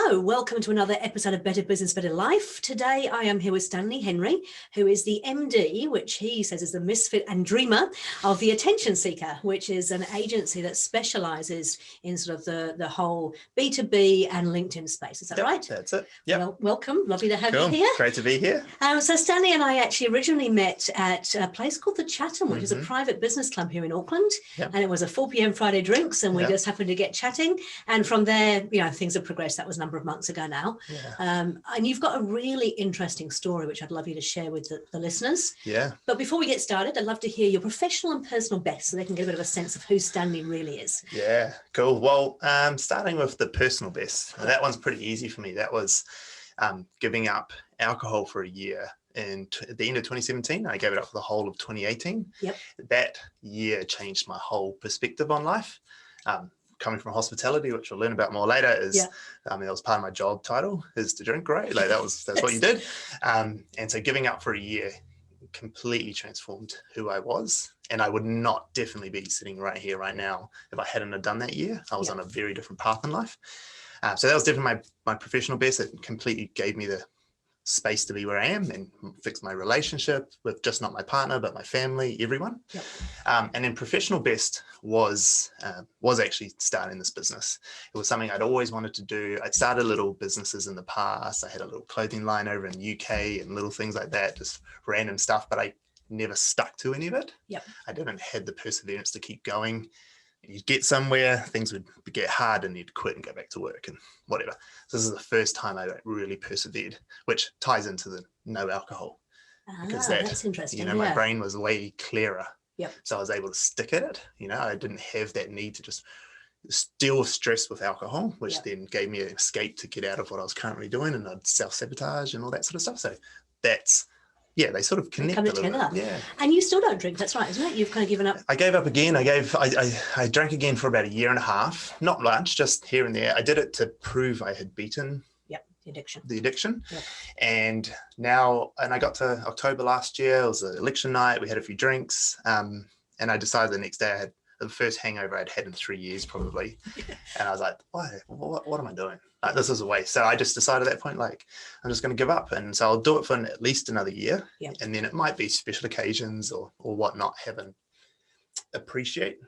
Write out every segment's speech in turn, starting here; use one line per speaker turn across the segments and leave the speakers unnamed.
So welcome to another episode of Better Business, Better Life. Today I am here with Stanley Henry, who is the MD, which he says is the misfit and dreamer of The Attention Seeker, which is an agency that specializes in sort of the whole B2B and LinkedIn space. Is that right?
That's it. Yeah.
Well, welcome. Lovely to have
Cool.
you here.
Great to be here.
So Stanley and I actually originally met at a place called the Chatham, which is a private business club here in Auckland.
Yep.
And it was a 4 p.m. Friday drinks, and we just happened to get chatting. And from there, you know, things have progressed. That was a number of months ago now.
Yeah.
And you've got a really interesting story, which I'd love you to share with the listeners.
Yeah.
But before we get started, I'd love to hear your professional and personal best so they can get a bit of a sense of who Stanley really is.
Yeah. Cool. Well, starting with the personal best, that one's pretty easy for me. That was giving up alcohol for a year. And at the end of 2017, I gave it up for the whole of 2018.
Yep.
That year changed my whole perspective on life. Coming from hospitality, which we'll learn about more later, is I mean, that was part of my job title, is to drink, right? Like that's what you did. And so giving up for a year completely transformed who I was. And I would not definitely be sitting right here right now if I hadn't have done that year. I was on a very different path in life. So that was definitely my professional best. It completely gave me the space to be where I am and fix my relationship with just not my partner, but my family, everyone.
Yep.
And then professional best was actually starting this business. It was something I'd always wanted to do. I'd started little businesses in the past. I had a little clothing line over in the UK and little things like that, just random stuff, but I never stuck to any of it.
Yep.
I didn't have the perseverance to keep going. You'd get somewhere, things would get hard and you'd quit and go back to work and whatever. So this is the first time I really persevered, which ties into the no alcohol. Because
that's interesting.
You know, my brain was way clearer.
Yep.
So I was able to stick at it. You know, I didn't have that need to just deal with stress with alcohol, which then gave me an escape to get out of what I was currently doing, and I'd self-sabotage and all that sort of stuff. So that's, they sort of connect a little bit. Yeah.
And you still don't drink, that's right, isn't it? You've kind of given up.
I gave up again. I drank again for about a year and a half, not much, just here and there. I did it to prove I had beaten the addiction.
Yep.
And now, and I got to October last year, it was an election night, we had a few drinks, and I decided the next day I had the first hangover I'd had in 3 years probably. And I was like, what am I doing? Like, this is a waste. So I just decided at that point, like, I'm just going to give up. And so I'll do it for at least another year.
Yep. And
then it might be special occasions or whatnot, appreciate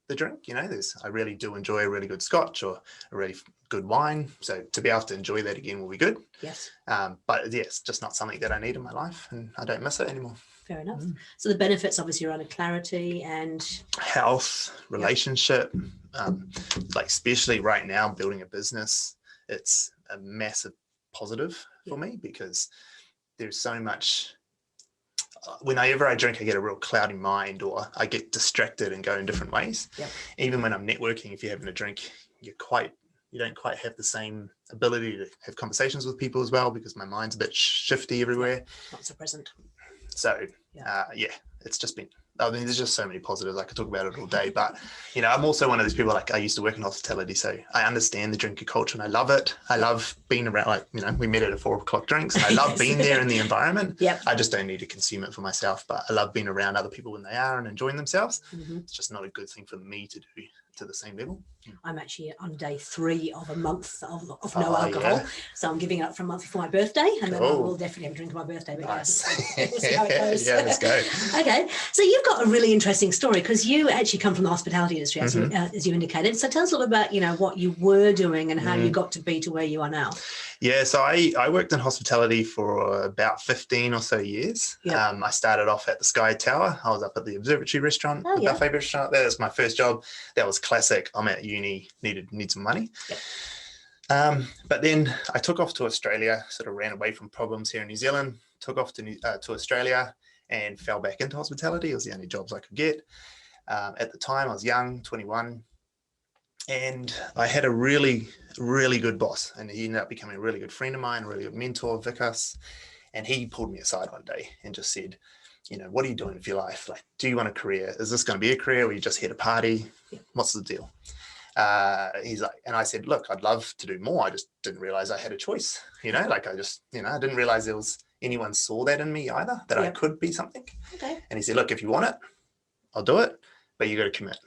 the drink. You know, I really do enjoy a really good scotch or a really good wine. So to be able to enjoy that again will be good.
Yes.
But it's just not something that I need in my life and I don't miss it anymore.
Fair enough. So the benefits obviously around clarity and
health, relationship, like especially right now building a business, it's a massive positive for me because there's so much. Whenever I drink, I get a real cloudy mind or I get distracted and go in different ways. Yep. Even when I'm networking, if you're having a drink, you don't quite have the same ability to have conversations with people as well because my mind's a bit shifty everywhere.
Not so present.
So it's just been, I mean, there's just so many positives. I could talk about it all day, but you know, I'm also one of those people, like I used to work in hospitality, so I understand the drinking culture and I love it. I love being around, like, you know, we met at a 4 o'clock drinks and I love being there in the environment. I just don't need to consume it for myself, but I love being around other people when they are and enjoying themselves. It's just not a good thing for me to do to the same level.
I'm actually on day 3 of a month of no alcohol. So I'm giving it up for a month before my birthday, and then I will definitely have a drink on my birthday. But
nice.
We'll see how it goes.
Let's go.
Okay, so you've got a really interesting story because you actually come from the hospitality industry, as you indicated. So tell us a little about, you know, what you were doing and how you got to be to where you are now.
Yeah, so I worked in hospitality for about 15 or so years. I started off at the Sky Tower. I was up at the Observatory restaurant, the buffet restaurant. That was my first job. That was classic. I'm at uni, need some money. But then I took off to Australia, sort of ran away from problems here in New Zealand, took off to Australia and fell back into hospitality. It was the only jobs I could get. At the time, I was young, 21. And I had a really, really good boss, and he ended up becoming a really good friend of mine, a really good mentor, Vikas. And he pulled me aside one day and just said, you know, what are you doing with your life? Like, do you want a career? Is this going to be a career or you just here to party? What's the deal? He's like, and I said, look, I'd love to do more. I just didn't realize I had a choice, you know, like I didn't realize there was anyone saw that in me either, that I could be something. Okay. And he said, look, if you want it, I'll do it, but you got to commit.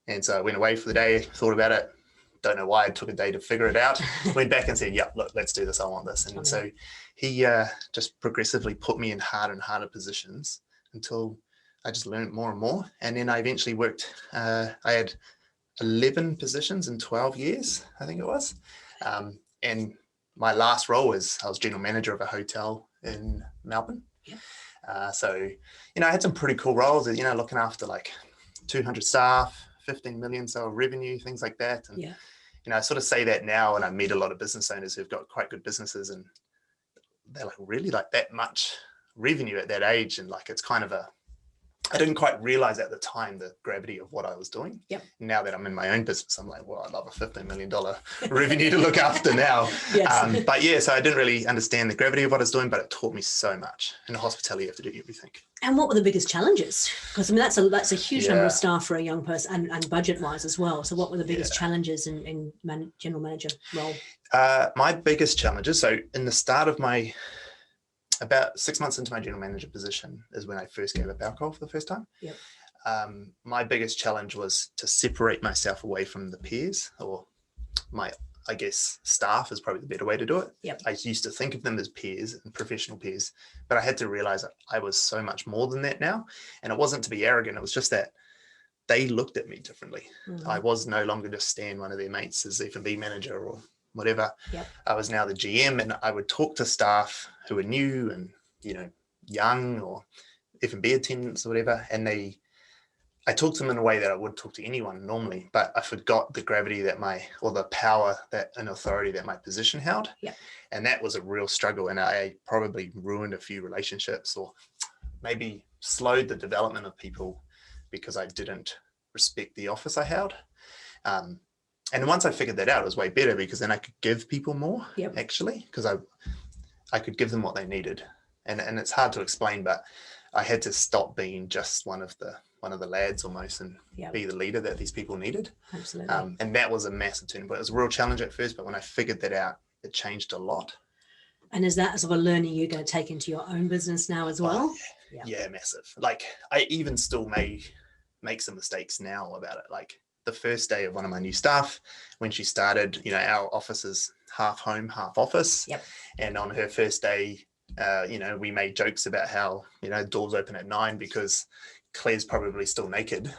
And so I went away for the day, thought about it, don't know why. I took a day to figure it out. Went back and said, "Yep, look, let's do this. I want this." And so he just progressively put me in harder and harder positions until I just learned more and more. And then I eventually worked. I had 11 positions in 12 years, I think it was. And my last role was I was general manager of a hotel in Melbourne. Yeah. So, I had some pretty cool roles, looking after like 200 staff, 15 million sale revenue, things like that. And, I sort of say that now, and I meet a lot of business owners who've got quite good businesses, and they're like, really, like that much revenue at that age? And like, it's kind of I didn't quite realize at the time the gravity of what I was doing. Yep. Now that I'm in my own business, I'm like, well, I'd love a $15 million revenue to look after now. Yes. But yeah, so I didn't really understand the gravity of what I was doing, but it taught me so much. In hospitality, you have to do everything. And
what were the biggest challenges? Because I mean, that's a huge number of staff for a young person, and budget-wise as well. So what were the biggest challenges in general manager role?
My biggest challenges, so in the start of about 6 months into my general manager position is when I first gave up alcohol for the first time. Yep. My biggest challenge was to separate myself away from the peers, or I guess staff is probably the better way to do it. Yep. I used to think of them as peers and professional peers, but I had to realize that I was so much more than that now. And it wasn't to be arrogant. It was just that they looked at me differently. Mm-hmm. I was no longer just Stan, one of their mates as F&B manager or whatever. Yep. I was now the GM, and I would talk to staff who were new and, young, or F&B attendants or whatever. And I talked to them in a way that I would talk to anyone normally, but I forgot the gravity or the power and authority that my position held. Yep. And that was a real struggle. And I probably ruined a few relationships, or maybe slowed the development of people because I didn't respect the office I held. And once I figured that out, it was way better, because then I could give people more, actually, because I could give them what they needed. And it's hard to explain, but I had to stop being just one of the lads almost, and be the leader that these people needed. Absolutely. And that was a massive turning point. It was a real challenge at first, but when I figured that out, it changed a lot. And is that sort of a learning you're going to take into your own business now as well? Yeah, massive. Like, I even still may make some mistakes now about it. Like, the first day of one of my new staff, when she started, our office is half home, half office. Yep. And on her first day, we made jokes about how, doors open at 9 because Claire's probably still naked.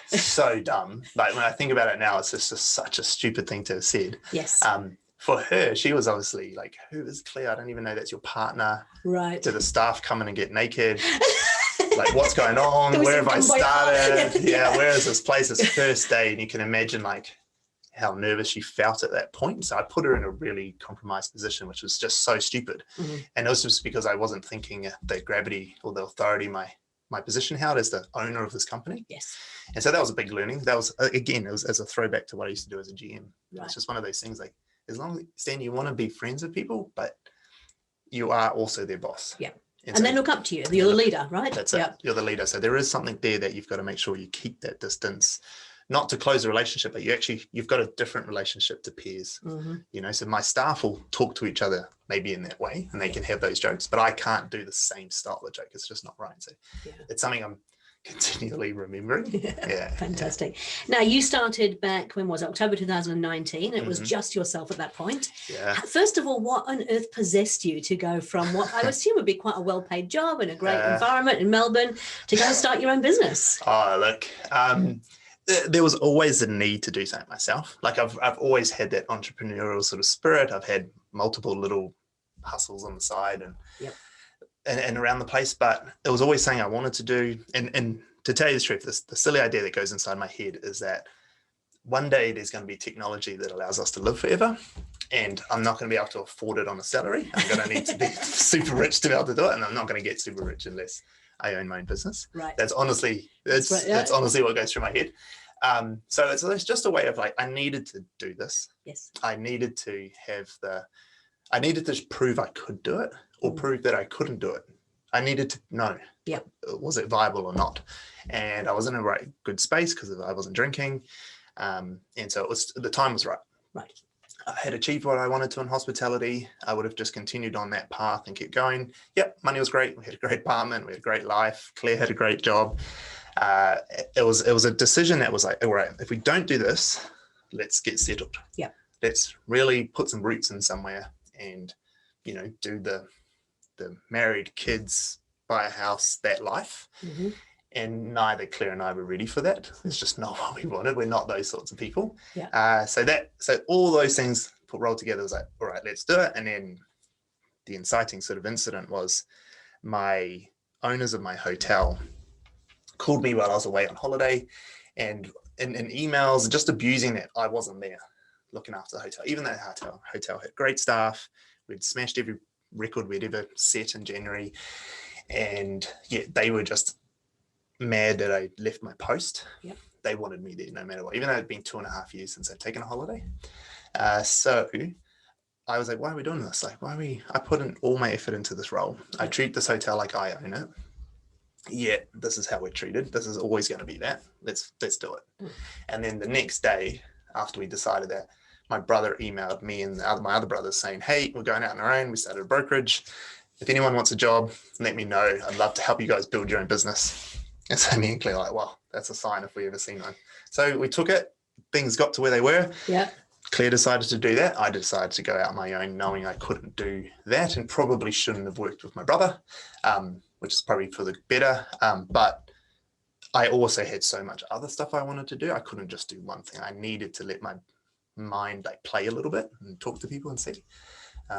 So dumb. Like, when I think about it now, it's just such a stupid thing to have said. Yes. For her, she was obviously like, who is Claire? I don't even know that's your partner. Right. Do the staff come in and get naked? Like, what's going on? Where have I started? Yeah, where is this place? It's first day, and you can imagine like how nervous she felt at that point. So I put her in a really compromised position, which was just so stupid. Mm-hmm. And it was just because I wasn't thinking the gravity or the authority my position held as the owner of this company. Yes. And so that was a big learning. That was, again, it was as a throwback to what I used to do as a GM. Right. It's just one of those things, like, as long as, Stan, you want to be friends with people, but you are also their boss. Yeah. And so they look up to you. You're the leader, right? That's it. You're the leader. So there is something there that you've got to make sure you keep that distance, not to close a relationship, but you've got a different relationship to peers. Mm-hmm. So my staff will talk to each other maybe in that way, and they can have those jokes, but I can't do the same style of joke. It's just not right. So it's something I'm continually remembering. Yeah. Fantastic. Now, you started back, when was it? October 2019. It was just yourself at that point. Yeah. First of all, what on earth possessed you to go from what I assume would be quite a well-paid job in a great environment in Melbourne to go and start your own business? Oh, look, there was always a need to do something myself. Like, I've always had that entrepreneurial sort of spirit. I've had multiple little hustles on the side and around the place, but it was always something I wanted to do. And to tell you the truth, the silly idea that goes inside my head is that one day there's going to be technology that allows us to live forever, and I'm not going to be able to afford it on a salary. I'm going to need to be super rich to be able to do it, and I'm not going to get super rich unless I own my own business. Right. That's honestly what goes through my head. So it's just a way of like, I needed to do this. Yes. I needed to prove I could do it, or prove that I couldn't do it. I needed to know, was it viable or not? And I was in a right good space because I wasn't drinking. And so the time was right. Right. I had achieved what I wanted to in hospitality. I would have just continued on that path and kept going. Yep, money was great. We had a great apartment. We had a great life. Claire had a great job. it was a decision that was like, all right, if we don't do this, let's get settled.
Yeah.
Let's really put some roots in somewhere and, do the married, kids, buy a house, that life.
Mm-hmm.
And neither Claire and I were ready for that. It's just not what we wanted. We're not those sorts of people.
Yeah.
So all those things rolled together was like, all right, let's do it. And then the inciting sort of incident was my owners of my hotel called me while I was away on holiday, and in emails just abusing that I wasn't there looking after the hotel. Even though the hotel had great staff, we'd smashed every record we'd ever set in January, and yet they were just mad that I left my post.
Yep.
They wanted me there no matter what, even though it'd been 2.5 years since I'd taken a holiday. So I was like, why are we doing this? Like, I put in all my effort into this role. I treat this hotel like I own it. Yet this is how we're treated. This is always going to be that. Let's do it. And then the next day, after we decided that, my brother emailed me and my other brothers saying, hey, we're going out on our own. We started a brokerage. If anyone wants a job, let me know. I'd love to help you guys build your own business. And so me and Claire were like, well, that's a sign if we ever seen one. So we took it. Things got to where they were.
Yeah.
Claire decided to do that. I decided to go out on my own, knowing I couldn't do that and probably shouldn't have worked with my brother, which is probably for the better. But I also had so much other stuff I wanted to do. I couldn't just do one thing. I needed to let my mind play a little bit and talk to people and see.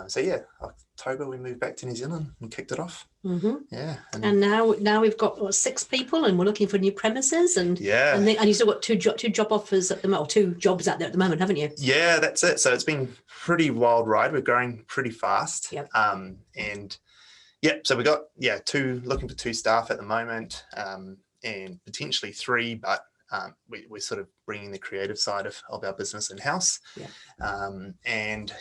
So yeah, October we moved back to New Zealand and kicked it off.
Mm-hmm.
Yeah,
and now we've got 6 people, and we're looking for new premises. And
yeah,
and you still got two job offers at the moment, or 2 jobs out there at the moment, haven't you?
Yeah, that's it. So it's been pretty wild ride. We're growing pretty fast.
Yep.
And yeah, so we got looking for 2 staff at the moment, and potentially 3, but we're sort of bringing the creative side of our business in-house.
Yeah.
And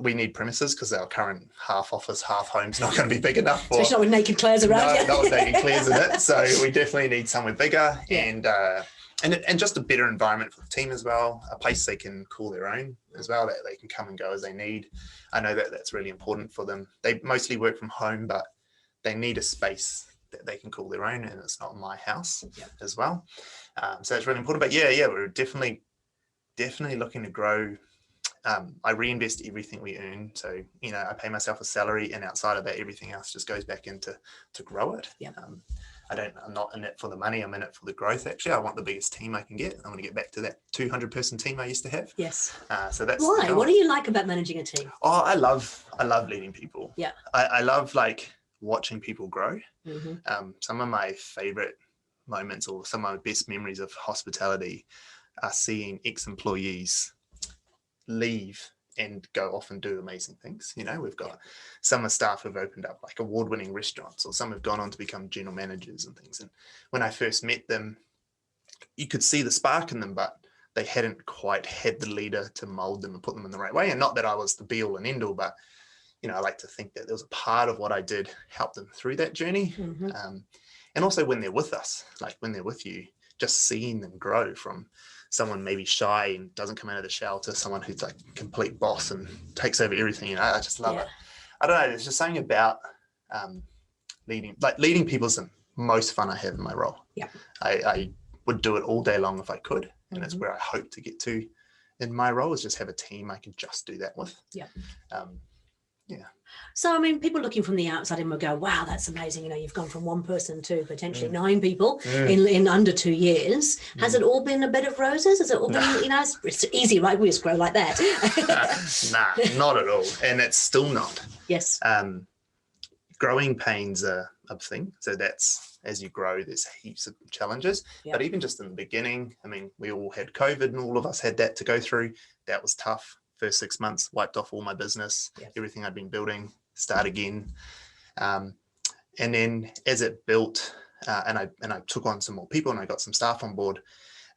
we need premises because our current half office, half home's not going to be big enough for.
Especially not with naked Claire's around.
No, not with naked Claire's in it. So we definitely need somewhere bigger.
Yeah.
And just a better environment for the team as well, a place they can call their own as well, that they can come and go as they need. I know that that's really important for them. They mostly work from home, but they need a space that they can call their own, and it's not my house as well. So it's really important. But yeah, we're definitely looking to grow. I reinvest everything we earn. So, I pay myself a salary, and outside of that, everything else just goes back into to grow it.
Yeah.
I'm not in it for the money. I'm in it for the growth. Actually, I want the biggest team I can get. I want to get back to that 200-person team I used to have.
Yes.
So that's
why. What do you like about managing a team?
Oh, I love leading people.
Yeah.
I love watching people grow.
Mm-hmm.
Some of my favorite moments, or some of my best memories of hospitality, are seeing ex-employees leave and go off and do amazing things. We've got some of staff who've opened up award-winning restaurants, or some have gone on to become general managers and things. And when I first met them, you could see the spark in them, but they hadn't quite had the leader to mold them and put them in the right way. And not that I was the be-all and end-all, but I like to think that there was a part of what I did help them through that journey.
Mm-hmm.
And also when they're with us, when they're with you, just seeing them grow from someone maybe shy and doesn't come out of the shell to someone who's complete boss and takes over everything. I just love it. I don't know. There's just something about leading people is the most fun I have in my role. Yeah. I would do it all day long if I could. And that's where I hope to get to in my role, is just have a team I can just do that with. Yeah. Yeah.
So, people looking from the outside in will go, wow, that's amazing. You've gone from 1 person to potentially 9 people in under 2 years. Has it all been a bed of roses? Has it all been, it's easy, right? We just grow like that.
Nah, not at all. And it's still not.
Yes.
Growing pains are a thing. So that's, as you grow, there's heaps of challenges. Yep. But even just in the beginning, we all had COVID, and all of us had that to go through. That was tough. First 6 months, wiped off all my business, everything I'd been building, start again. And then as it built, and I took on some more people, and I got some staff on board,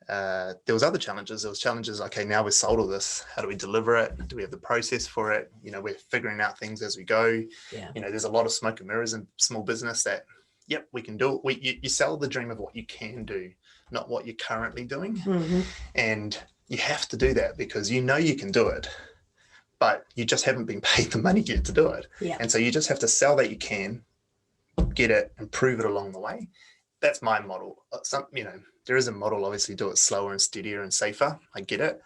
there was other challenges. There was challenges, okay, now we've sold all this. How do we deliver it? Do we have the process for it? We're figuring out things as we go. Yeah. There's a lot of smoke and mirrors in small business that, we can do it. You sell the dream of what you can do, not what you're currently doing. Mm-hmm. And you have to do that because you can do it, but you just haven't been paid the money yet to do it. Yeah. And so you just have to sell that you can, get it, and prove it along the way. that's my model. There is a model, obviously, do it slower and steadier and safer. I get it.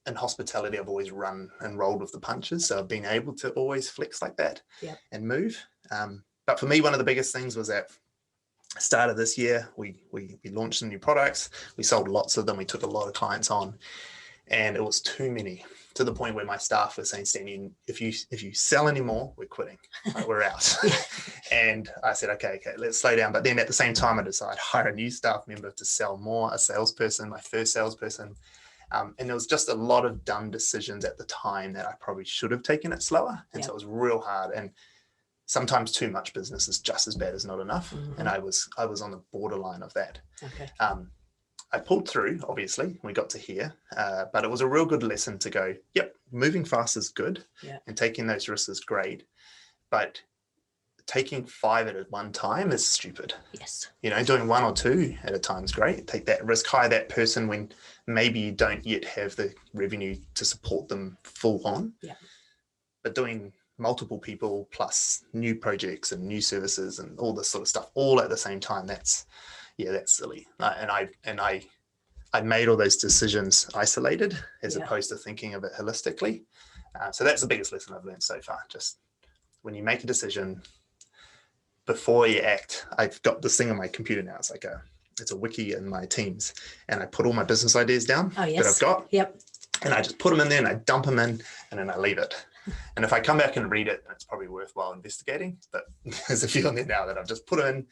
In hospitality, I've always run and rolled with the punches. So I've been able to always flex like that and move. But for me, one of the biggest things was that start of this year, we launched some new products. We sold lots of them. We took a lot of clients on, and it was too many, to the point where my staff were saying, Stan, if you sell anymore, we're quitting. Like, we're out. And I said, okay, let's slow down. But then at the same time, I decided to hire a new staff member to sell more, a salesperson, my first salesperson. And there was just a lot of dumb decisions at the time that I probably should have taken it slower. And so it was real hard. And sometimes too much business is just as bad as not enough. And I was on the borderline of that. I pulled through, obviously, we got to here, but it was a real good lesson to go, yep, moving fast is good and taking those risks is great, but taking 5 at one time is stupid.
Yes.
Doing 1 or 2 at a time is great. Take that risk, hire that person when maybe you don't yet have the revenue to support them full on. But doing multiple people plus new projects and new services and all this sort of stuff all at the same time, that's silly. And I made all those decisions isolated as opposed to thinking of it holistically. So that's the biggest lesson I've learned so far. Just when you make a decision, before you act, I've got this thing on my computer now. It's like it's a wiki in my Teams, and I put all my business ideas down that I've got. And I just put them in there and I dump them in, and then I leave it. And if I come back and read it, it's probably worthwhile investigating. But there's a few on there now that I've just put in,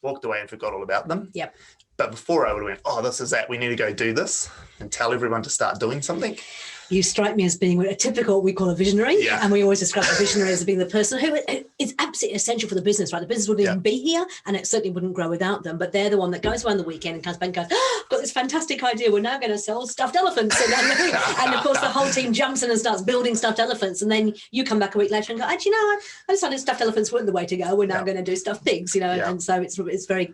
walked away and forgot all about them. But before, I would have went, oh, this is that. We need to go do this and tell everyone to start doing something.
You strike me as being a typical, we call a visionary. And we always describe a visionary as being the person who is absolutely essential for the business, right? The business wouldn't even be here, and it certainly wouldn't grow without them. But they're the one that goes around the weekend and comes back and goes, oh, I've got this fantastic idea. We're now going to sell stuffed elephants. And of course, the whole team jumps in and starts building stuffed elephants. And then you come back a week later and go, actually, I decided stuffed elephants weren't the way to go. We're now going to do stuffed pigs, And so it's very,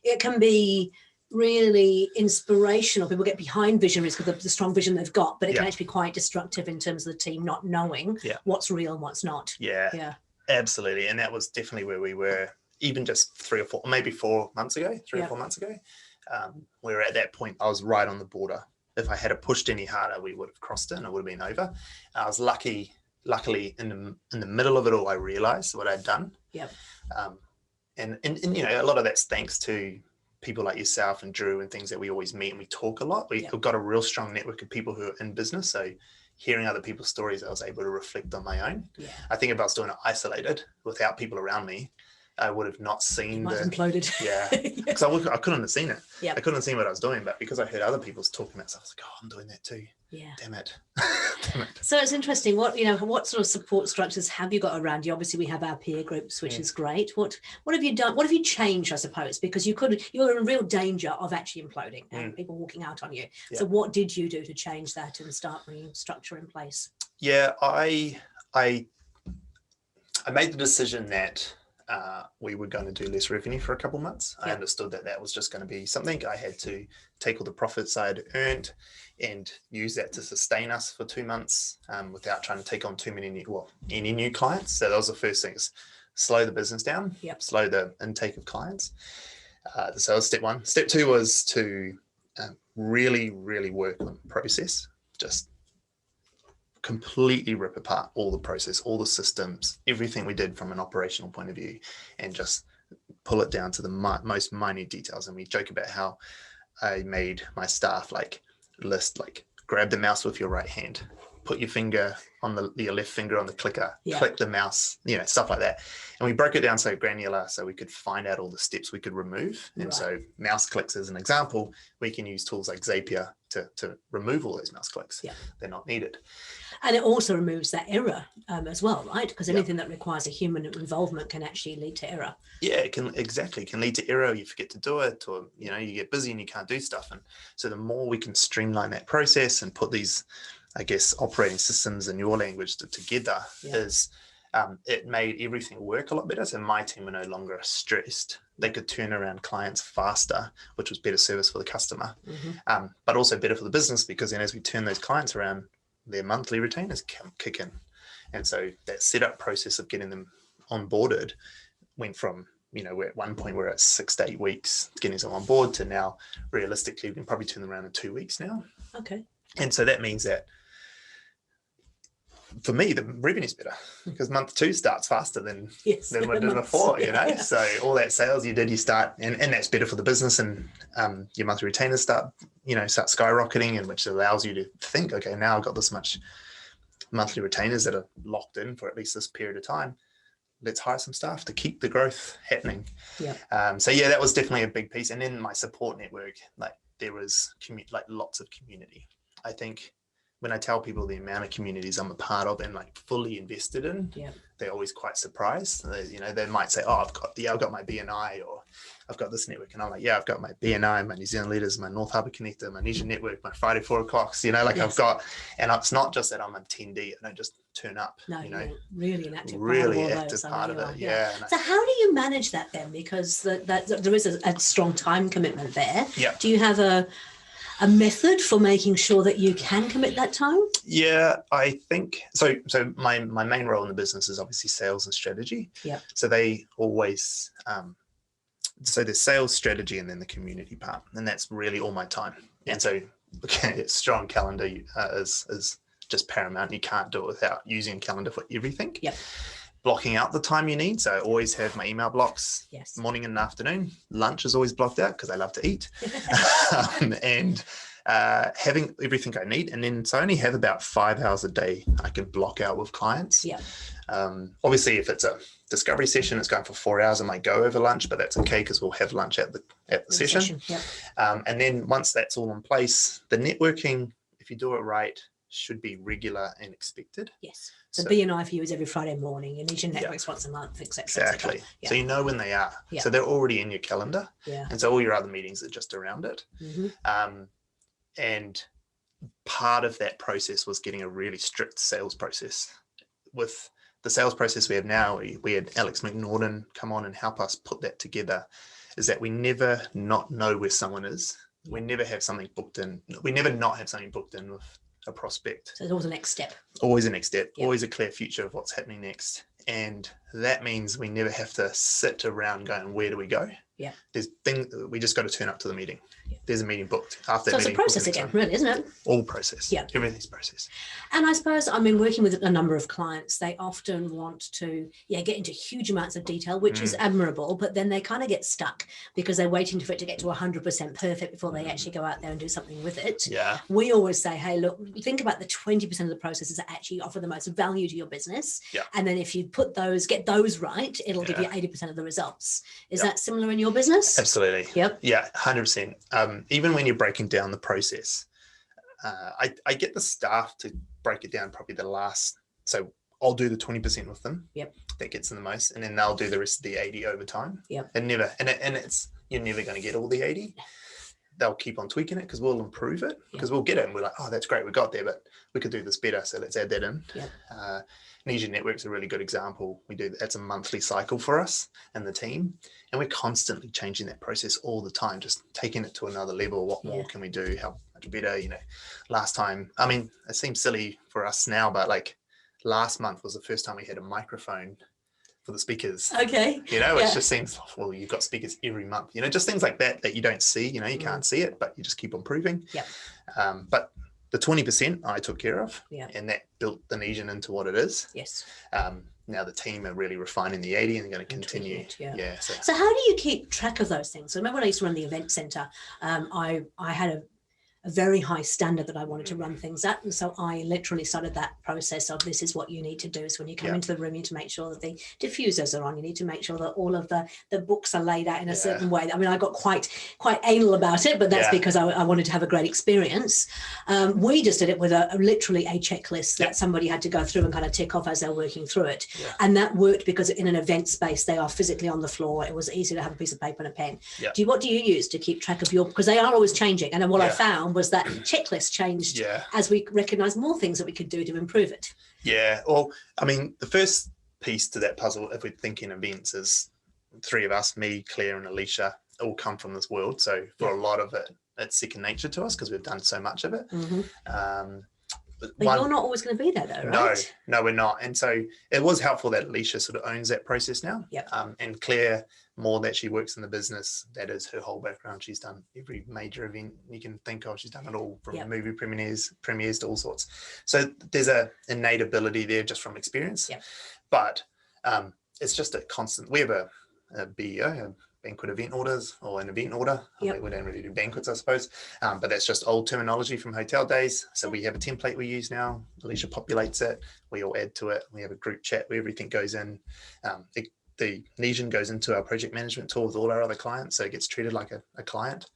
it can be really inspirational. People get behind visionaries because of the strong vision they've got, but it can actually be quite destructive in terms of the team not knowing what's real and what's not.
Absolutely. And that was definitely where we were, even just 3 or 4, maybe 4 months ago, 3 or 4 months ago. We were at that point. I was right on the border. If I had pushed any harder, we would have crossed it and it would have been over. I was luckily in the middle of it all, I realized what I'd done. And a lot of that's thanks to people like yourself and Drew and things that we always meet and we talk a lot. We've got a real strong network of people who are in business. So hearing other people's stories, I was able to reflect on my own. I think if I was doing it isolated without people around me, I would have not seen
imploded.
Because I couldn't have seen it. I couldn't have seen what I was doing, but because I heard other people's talking about stuff, I was like, oh, I'm doing that too. Damn it.
So it's interesting. What sort of support structures have you got around you? Obviously, we have our peer groups, which is great. What have you done? What have you changed, I suppose? Because you're in real danger of actually imploding and people walking out on you. So what did you do to change that and start bringing structure in place?
I made the decision that we were going to do less revenue for a couple of months. I understood that was just going to be something. I had to take all the profits I had earned and use that to sustain us for 2 months without trying to take on too many any new clients. So that was the first thing, is slow the business down, slow the intake of clients. So that was step 1. Step 2 was to really, really work on process, just completely rip apart all the process, all the systems, everything we did from an operational point of view, and just pull it down to the most minute details. And we joke about how I made my staff list, grab the mouse with your right hand, put your finger on your left finger on the clicker, click the mouse, stuff like that. And we broke it down so granular so we could find out all the steps we could remove. And so mouse clicks as an example, we can use tools like Zapier to remove all those mouse clicks. They're not needed.
And it also removes that error as well, right? Because anything that requires a human involvement can actually lead to error. It can lead to error. You forget to do it, or you get busy and you can't do stuff. And so the more we can streamline that process and put these, I guess, operating systems in your language together, it made everything work a lot better. So my team were no longer stressed. They could turn around clients faster, which was better service for the customer, but also better for the business, because then as we turn those clients around, their monthly retainers kick in. And so that setup process of getting them onboarded went from
we're at one point we're at 6 to 8 weeks getting someone on board to now realistically we can probably turn them around in 2 weeks now.
Okay.
And so that means that for me, the revenue's better because month 2 starts faster than what it did before,
Yeah.
So all that sales you did, you start, and that's better for the business, and your monthly retainers start skyrocketing, and which allows you to think, okay, now I've got this much monthly retainers that are locked in for at least this period of time. Let's hire some staff to keep the growth happening.
Yeah.
So yeah, that was definitely a big piece. And then my support network, like there was lots of community. I think when I tell people the amount of communities I'm a part of and like fully invested in, they're always quite surprised. They might say, "Oh, I've got my BNI, or I've got this network," and I'm like, "Yeah, I've got my BNI, my New Zealand Leaders, my North Harbour Connector, my Asia Network, my Friday 4 o'clocks." I've got, and it's not just that I'm an attendee. I don't just turn up.
No, you're really an active
part of it.
Yeah. So how do you manage that then? Because there is a strong time commitment there.
Yeah.
Do you have a method for making sure that you can commit that time?
Yeah, I think so. So my main role in the business is obviously sales and strategy.
Yeah.
So they always, so there's sales, strategy, and then the community part, and that's really all my time. And so, strong calendar is just paramount. You can't do it without using a calendar for everything.
Yeah.
Blocking out the time you need. So I always have my email blocks, morning and afternoon. Lunch is always blocked out because I love to eat. And having everything I need. And then, so I only have about 5 hours a day I can block out with clients.
Yeah.
Obviously, if it's a discovery session, it's going for 4 hours. I might go over lunch, but that's okay because we'll have lunch at the session. And then once that's all in place, the networking, if you do it right, should be regular and expected.
Yes. So BNI for you is every Friday morning, and Asian networks once a month, etc.
Exactly.
Yeah.
So you know when they are. Yeah. So they're already in your calendar.
Yeah.
And so all your other meetings are just around it. Mm-hmm. And part of that process was getting a really strict sales process. With the sales process we have now, we had Alex McNaughton come on and help us put that together, is that we never not know where someone is. We never have something booked in. We never not have something booked in with a prospect.
So it's always the next step.
Always a next step. Yep. Always a clear future of what's happening next. And that means we never have to sit around going, where do we go? Yeah. We just got to turn up to the meeting. Yeah. There's a meeting booked. After
so
that
it's a process again, really, isn't it?
All process.
Yeah.
Everything's process.
And I suppose, working with a number of clients, they often want to get into huge amounts of detail, which is admirable, but then they kind of get stuck because they're waiting for it to get to 100% perfect before they actually go out there and do something with it.
Yeah.
We always say, hey, look, think about the 20% of the processes that actually offer the most value to your business. Yeah. And then if you get those right, it'll give you 80% of the results. Is that similar in your business?
Absolutely.
Yep.
Yeah, 100%. Even when you're breaking down the process, I get the staff to break it down probably the last. So I'll do the 20% with them. Yep. That gets them the most, and then they'll do the rest of the 80 over time. Yep. And you're never going to get all the 80. They'll keep on tweaking it because we'll improve it because we'll get it and we're like, oh, that's great, we got there, but we could do this better, so let's add that in. Yep. Asia Network's a really good example. That's a monthly cycle for us and the team, and we're constantly changing that process all the time, just taking it to another level. What more can we do? How much better? Last time, it seems silly for us now, but like last month was the first time we had a microphone for the speakers.
Okay.
It just seems, well, you've got speakers every month, just things like that you don't see, you can't see it, but you just keep on proving. Yeah. But the 20% I took care of, and that built the Nesian into what it is. Yes. Now the team are really refining the 80 and going to continue.
So how do you keep track of those things? So remember when I used to run the event center, I had a very high standard that I wanted to run things at. And so I literally started that process of, this is what you need to do. So when you come into the room, you need to make sure that the diffusers are on. You need to make sure that all of the books are laid out in a certain way. I got quite anal about it, but that's because I wanted to have a great experience. We just did it with literally a checklist that somebody had to go through and kind of tick off as they're working through it. Yeah. And that worked because in an event space, they are physically on the floor. It was easy to have a piece of paper and a pen. Yeah. What do you use to keep track of because they are always changing. And then what I found was that checklist changed as we recognize more things that we could do to improve it.
Yeah. Well, the first piece to that puzzle, if we're thinking events, is 3 of us, me, Claire and Alicia, all come from this world. So for a lot of it, it's second nature to us because we've done so much of it. Mm-hmm.
But you're not always going to be there though, right?
No, we're not. And so it was helpful that Alicia sort of owns that process now. Yep. And Claire more that she works in the business, that is her whole background. She's done every major event you can think of. She's done it all, from movie premieres to all sorts. So there's a innate ability there just from experience. But it's just a constant. We have a BEO, a banquet event orders, or an event order. We don't really do banquets, I suppose, but that's just old terminology from hotel days. So we have a template we use now. Alicia populates it. We all add to it. We have a group chat where everything goes in. The Legion goes into our project management tool with all our other clients, so it gets treated like a client.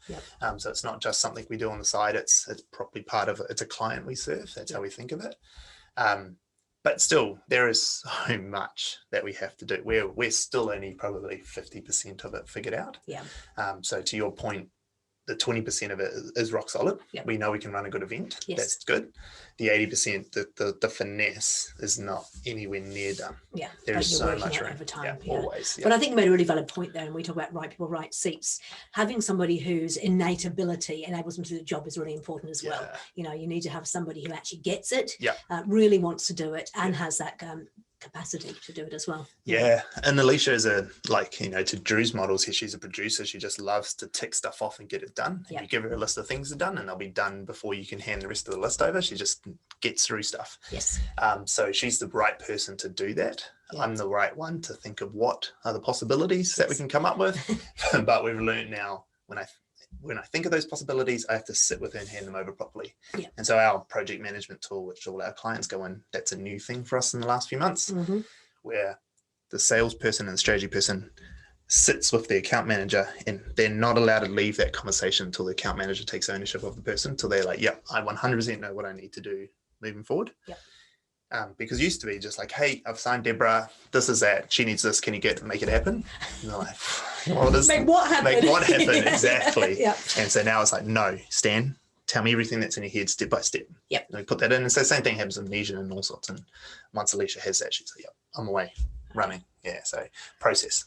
So it's not just something we do on the side. It's properly part of it. It's a client we serve. That's how we think of it. But still, there is so much that we have to do. We're still only probably 50% of it figured out. So to your point, the 20% of it is rock solid. We know we can run a good event. That's good. The 80%, the finesse is not anywhere near done. There's so much room. Always.
But I think you made a really valid point there, and we talk about right people, right seats. Having somebody whose innate ability enables them to do the job is really important as well. You know, you need to have somebody who actually gets it, really wants to do it, and has that capacity to do it as well.
And Alicia is to Drew's models here, she's a producer. She just loves to tick stuff off and get it done. You give her a list of things to done, and they'll be done before you can hand the rest of the list over. She just gets through stuff. So she's the right person to do that. I'm the right one to think of what are the possibilities that we can come up with. But we've learned now, when I think of those possibilities, I have to sit with her and hand them over properly. And so our project management tool, which all our clients go in, that's a new thing for us in the last few months, where the salesperson and the strategy person sits with the account manager, and they're not allowed to leave that conversation until the account manager takes ownership of the person, until they're like, I 100% know what I need to do moving forward. Because it used to be just like, hey, I've signed Debra, this is that, she needs this, can you make it happen? And they're like,
make what happen?
Make what happen, exactly. And so now it's like, no, Stan, tell me everything that's in your head step by step. And we put that in, and so the same thing happens with Legion and all sorts. And once Alicia has that, she's like, I'm away, running. So process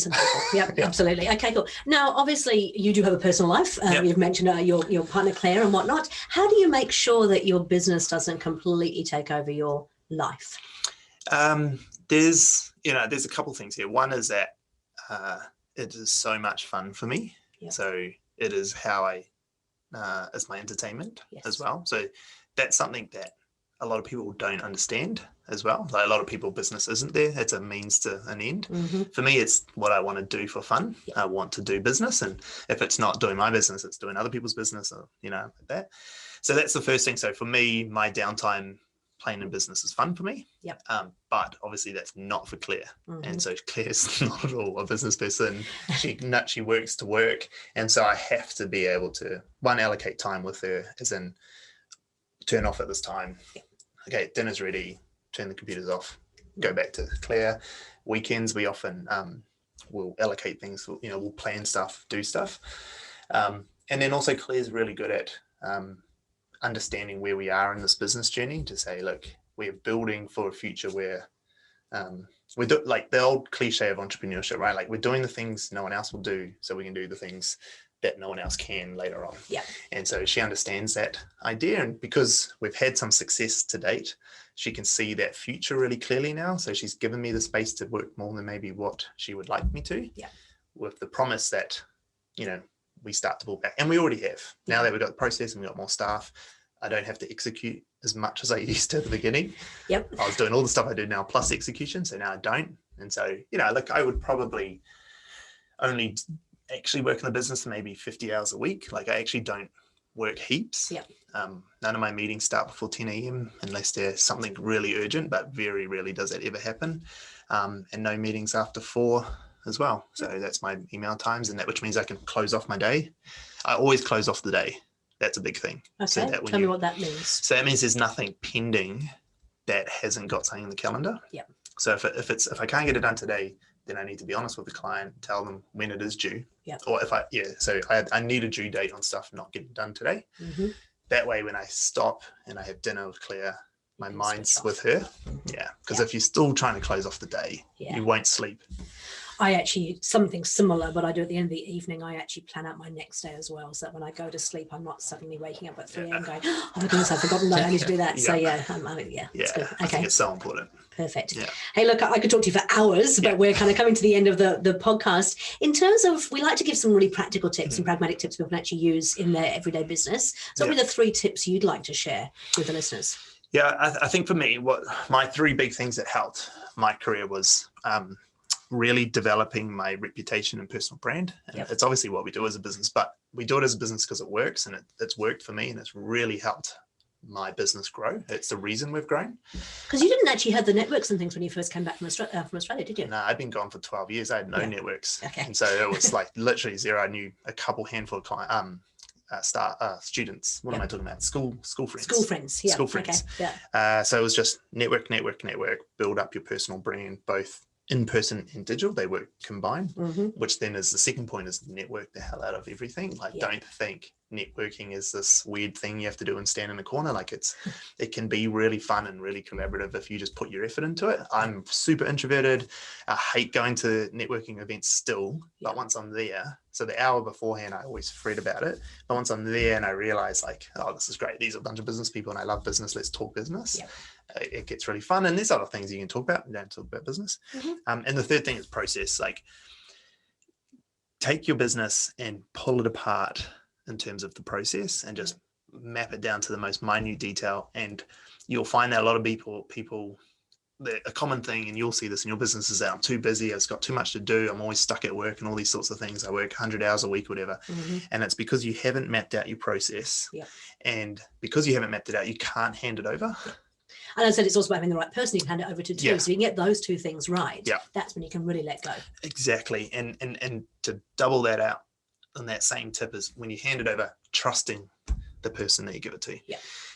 and people. Absolutely. Okay, cool. Now, obviously, you do have a personal life. You've mentioned your partner Claire and whatnot. How do you make sure that your business doesn't completely take over your life? There's a couple of things here. One is that it is so much fun for me. So it is how it's my entertainment as well. So that's something that a lot of people don't understand as well. Like, a lot of people, business isn't there. It's a means to an end. For me, it's what I want to do for fun. I want to do business. And if it's not doing my business, it's doing other people's business, or, like that. So that's the first thing. So for me, my downtime playing in business is fun for me. But obviously that's not for Claire. And so Claire's not at all a business person. She works to work. And so I have to be able to, allocate time with her, as in turn off at this time. Okay, dinner's ready, turn the computers off, go back to Claire. Weekends, we often will allocate things, we'll plan stuff, do stuff. And then also Claire's really good at understanding where we are in this business journey, to say, look, we're building for a future where we do, like the old cliche of entrepreneurship, right? Like, we're doing the things no one else will do, so we can do the things that no one else can later on. And so she understands that idea, and because we've had some success to date, she can see that future really clearly now. So she's given me the space to work more than maybe what she would like me to, with the promise that, we start to pull back. And we already have. Now that we've got the process and we've got more staff, I don't have to execute as much as I used to at the beginning. I was doing all the stuff I do now plus execution, so now I don't. And so, look, I would probably only actually work in the business maybe 50 hours a week. Like, I actually don't work heaps. None of my meetings start before 10 a.m. unless there's something really urgent, but very rarely does that ever happen. And no meetings after 4 as well. So that's my email times, and which means I can close off my day. I always close off the day. That's a big thing.
Okay, so tell me what that means.
So that means there's nothing pending that hasn't got something in the calendar. So if I can't get it done today, then I need to be honest with the client, tell them when it is due. Or if so I need a due date on stuff not getting done today. That way, when I stop and I have dinner with Claire, my mind's with her. Because if you're still trying to close off the day, you won't sleep.
I actually, something similar, but I do at the end of the evening, I actually plan out my next day as well. So that when I go to sleep, I'm not suddenly waking up at 3 a.m. going, oh my goodness, I've forgotten that I need to do that. So yeah, it's good.
I think it's so important.
Perfect.
Yeah.
Hey, look, I could talk to you for hours, but we're kind of coming to the end of the podcast. In terms of, we like to give some really practical tips and pragmatic tips people can actually use in their everyday business. So what are the 3 tips you'd like to share with the listeners?
Yeah, I think for me, what my 3 big things that helped my career was really developing my reputation and personal brand. And it's obviously what we do as a business, but we do it as a business because it works, and it's worked for me, and it's really helped my business grow. It's the reason we've grown.
Because you didn't actually have the networks and things when you first came back from Australia, did you?
No, I'd been gone for 12 years. I had no networks. And so it was like literally zero. I knew a handful of clients. Students. What am I talking about? School friends.
School friends. Yeah.
School friends.
Okay. Yeah.
So it was just network. Build up your personal brand, both in person and digital. They work combined. Which then is the second point: is network the hell out of everything. Like, don't think networking is this weird thing you have to do and stand in a corner. Like, it can be really fun and really collaborative if you just put your effort into it. I'm super introverted. I hate going to networking events still, but once I'm there, so the hour beforehand, I always fret about it. But once I'm there and I realize, like, oh, this is great. These are a bunch of business people and I love business. Let's talk business. It gets really fun. And there's other things you can talk about. You don't talk about business. And the third thing is process. Like, take your business and pull it apart in terms of the process and just map it down to the most minute detail. And you'll find that a lot of people, a common thing, and you'll see this in your business, is that I'm too busy, I've got too much to do, I'm always stuck at work and all these sorts of things. I work 100 hours a week, whatever. And it's because you haven't mapped out your process. And because you haven't mapped it out, you can't hand it over.
And I said it's also about having the right person you can hand it over to too. So you can get those 2 things right. That's when you can really let go.
Exactly. And to double that out on that same tip is when you hand it over, trusting the person that you give it to.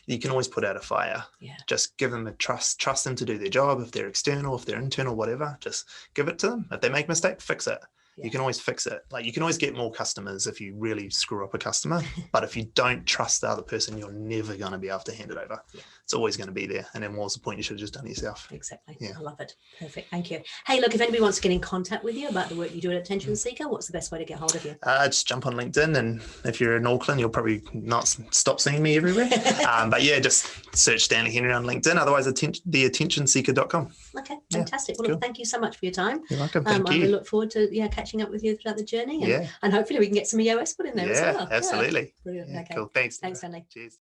You can always put out a fire. Just give them a trust them to do their job. If they're external, if they're internal, whatever, just give it to them. If they make a mistake, fix it. You can always fix it. Like, you can always get more customers if you really screw up a customer. But if you don't trust the other person, you're never going to be able to hand it over. It's always going to be there. And then what's the point? You should have just done it yourself.
Exactly. I love it. Perfect. Thank you. Hey, look, if anybody wants to get in contact with you about the work you do at Attention Seeker, what's the best way to get hold of you?
Just jump on LinkedIn. And if you're in Auckland, you'll probably not stop seeing me everywhere. But yeah, just search Stanley Henry on LinkedIn. Otherwise, theattentionseeker.com.
Okay, fantastic. Well, look, thank you so much for your time.
You're welcome. Thank you.
I look forward to catching up with you throughout the journey. And hopefully we can get some EOS put in there as well.
Absolutely.
Brilliant. Okay.
Cool. Thanks.
Thanks, Stanley.
Cheers.